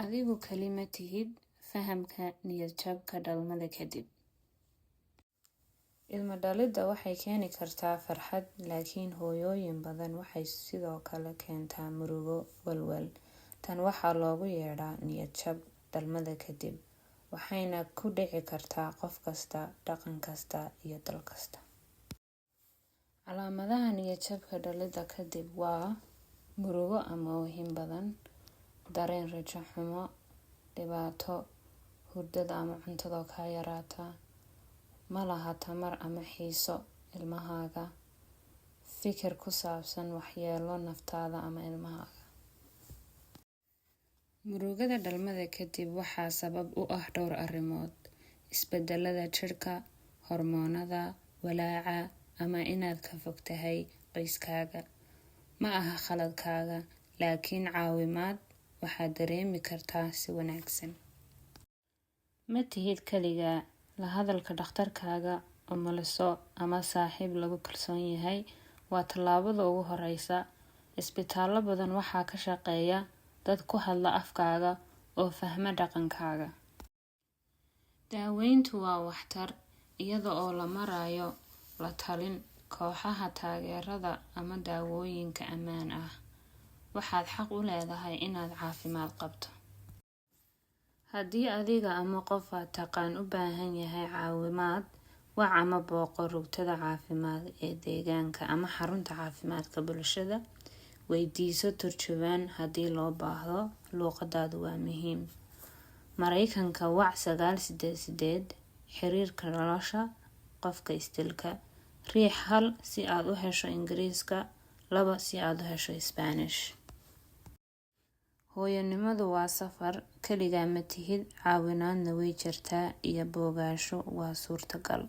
Adigu kalima tihid fahamka niyad-jabka dhalmada kadib. Ilmo dhalidda waxay keeni kartaa farxad, laakiin hooyooyin badan waxay sidoo kale keentaa murugo, walwal. Tan waxaa loogu yeedhaa niyad-jab dhalmada kadib, waxayna ku dhici kartaa qof kasta, dhaqan kasta iyo dal kasta. Calaamadaha niyad-jabka dhalidda kadib waa murugo ama oohin badan, dareen rajo xumo, dhibaato, hurdada ama cuntada ka yaraata, ma laha tamar ama xiiso ilmahaaga, fikir ku saabsan waxyeelo naftaada ama ilmahaaga. Murugada dhalmada kadib waxaa sabab u ah dhowr arrimood: isbedelada jirka, hormoonada, walaaca, ama inaad ka fog tahay qoyskaaga. Ma aha khaladkaaga, laakiin caawimaad waxaad dareemi kartaa si wanaagsan. Ma tihid kaligaa, la hadalka dhakhtarkaaga, umuliso ama saaxiib lagu kalsoon yahay waa tallaabada ugu horeysa. Isbitaallo badan waxaa ka shaqeeya dad ku hadla afkaaga oo fahma dhaqankaaga. Daaweyntu waa waxtar iyada oo la marayo la talin, kooxaha taageerada ama daawooyinka ammaan ah. Waxaad xaq u leedahay inaad caafimaad qabto. Haddii adiga ama qof aad taqaan u baahan yahay caawimaad, wac ama booqo rugtada caafimaad ee deegaanka ama xarunta caafimaadka bulshada. Weydiiso turjubaan haddii loo baahdo, luqadaadu waa muhiim. Mareykanka, wac 988, xiriirka nolosha qofka istilka. Riix 1 si aad u hesho Ingiriiska, 2 si aad u hesho Isbaanish. Hooyonimadu waa safar, kaligaa ma tihid, caawinaadna way jirtaa iyo boogaasho waa suurtagal.